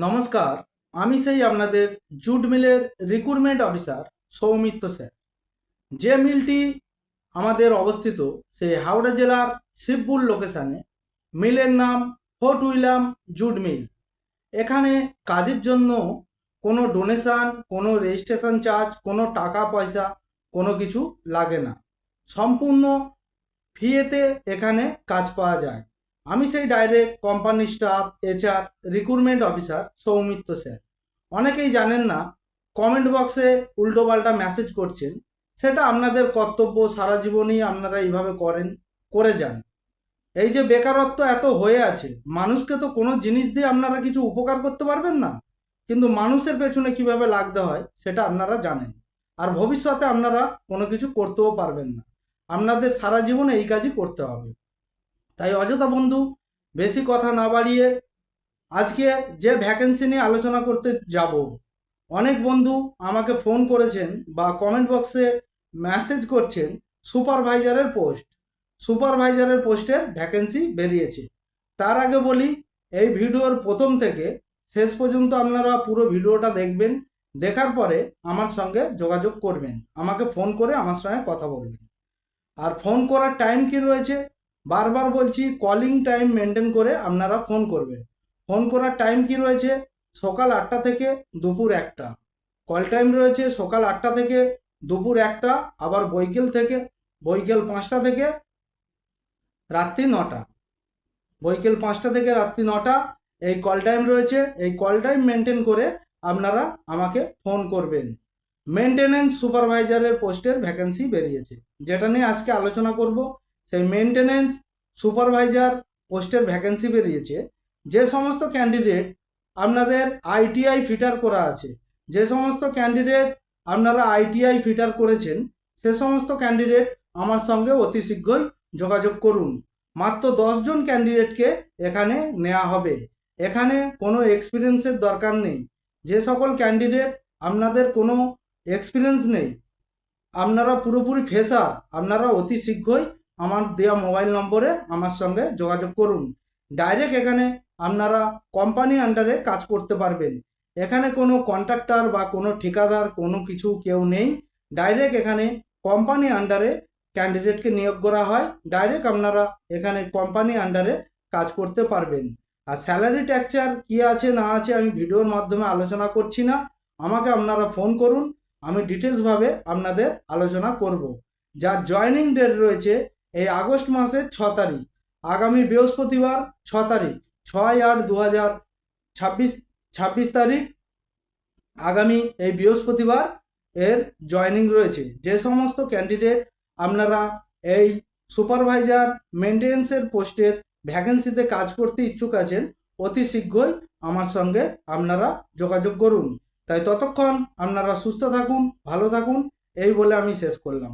নমস্কার। আমি সেই আপনাদের জুট মিলের রিক্রুটমেন্ট অফিসার সৌমিত্র স্যার। যে মিলটি আমাদের অবস্থিত সেই হাওড়া জেলার শিবপুর লোকেশানে। মিলের নাম ফোর্ট উইলিয়াম জুট মিল। এখানে কাজের জন্য কোনো ডোনেশান, কোনো রেজিস্ট্রেশন চার্জ, কোনো টাকা পয়সা কোনো কিছু লাগে না। সম্পূর্ণ ফ্রিতে এখানে কাজ পাওয়া যায়। আমি সেই direct company staff, HR, recruitment officer Soumitra sir. অনেকেই জানেন না, কমেন্ট বক্সে উল্টোপাল্টা মেসেজ করছেন। সেটা আপনাদের কর্তব্য, সারা জীবনই আপনারা এইভাবে করে যান। এই যে বেকারত্ব এত হয়ে আছে, মানুষকে তো কোনো জিনিস দিয়ে আপনারা কিছু উপকার করতে পারবেন না, কিন্তু মানুষের পেছনে কিভাবে লাগতে হয় সেটা আপনারা জানেন। আর ভবিষ্যতে আপনারা কোনো কিছু করতেও পারবেন না। আপনাদের সারা জীবনে এই কাজই করতে হবে। তাই অযথা বন্ধু, বেশি কথা না বাড়িয়ে আজকে যে ভ্যাকেন্সি নিয়ে আলোচনা করতে যাব। অনেক বন্ধু আমাকে ফোন করেছেন বা কমেন্ট বক্সে মেসেজ করছেন, সুপারভাইজারের পোস্টের ভ্যাকেন্সি বেরিয়েছে। তার আগে বলি, এই ভিডিওর প্রথম থেকে শেষ পর্যন্ত আপনারা পুরো ভিডিওটা দেখবেন। দেখার পরে আমার সঙ্গে যোগাযোগ করবেন, আমাকে ফোন করে আমার সঙ্গে কথা বলবেন। আর ফোন করার টাইম কি রয়েছে, বারবার বলছি, কলিং টাইম মেনটেন করে আপনারা ফোন করবেন। ফোন করার টাইম কি রয়েছে, সকাল 8টা থেকে দুপুর 1টা। কল টাইম রয়েছে সকাল 8টা থেকে দুপুর 1টা, আবার বৈকাল 5টা থেকে রাত্রি 9টা। বৈকাল 5টা থেকে রাত্রি 9টা এই কল টাইম রয়েছে। এই কল টাইম মেনটেন করে আপনারা আমাকে ফোন করবেন। মেনটেনেন্স সুপারভাইজারের পোস্টের ভ্যাকেন্সি বেরিয়েছে, যেটা নিয়ে আজকে আলোচনা করব। সেই মেনটেনেন্স সুপারভাইজার পোস্টের ভ্যাকেন্সি বেরিয়েছে। যে সমস্ত ক্যান্ডিডেট আপনাদের আইটিআই ফিটার করা আছে, যে সমস্ত ক্যান্ডিডেট আপনারা আইটিআই ফিটার করেছেন, সে সমস্ত ক্যান্ডিডেট আমার সঙ্গে অতি শীঘ্রই যোগাযোগ করুন। মাত্র 10 জন ক্যান্ডিডেটকে এখানে নেওয়া হবে। এখানে কোনো এক্সপিরিয়েন্সের দরকার নেই। যে সকল ক্যান্ডিডেট আপনাদের কোনো এক্সপিরিয়েন্স নেই, আপনারা পুরোপুরি ফ্রেশার, আপনারা অতি শীঘ্রই আমার দেওয়া মোবাইল নম্বরে আমার সঙ্গে যোগাযোগ করুন। ডাইরেক্ট এখানে আপনারা কোম্পানি আন্ডারে কাজ করতে পারবেন। এখানে কোনো কন্ট্রাক্টর বা কোনো ঠিকাদার কোনো কিছু কেউ নেই। ডাইরেক্ট এখানে কোম্পানি আন্ডারে ক্যান্ডিডেটকে নিয়োগ করা হয়। ডাইরেক্ট আপনারা এখানে কোম্পানি আন্ডারে কাজ করতে পারবেন। আর স্যালারি স্ট্রাকচার কী আছে না আছে আমি ভিডিওর মাধ্যমে আলোচনা করছি না। আমাকে আপনারা ফোন করুন, আমি ডিটেলসভাবে আপনাদের আলোচনা করব। যার জয়েনিং ডেট রয়েছে এই আগস্ট মাসের 6 তারিখ, আগামী বৃহস্পতিবার 6 তারিখ, 6/8/2026 তারিখ, আগামী এই বৃহস্পতিবার এর জয়েনিং রয়েছে। যে সমস্ত ক্যান্ডিডেট আপনারা এই সুপারভাইজার মেনটেন্যান্সের পোস্টের ভ্যাকেন্সিতে কাজ করতে ইচ্ছুক আছেন, অতি শীঘ্রই আমার সঙ্গে আপনারা যোগাযোগ করুন। তাই ততক্ষণ আপনারা সুস্থ থাকুন, ভালো থাকুন, এই বলে আমি শেষ করলাম।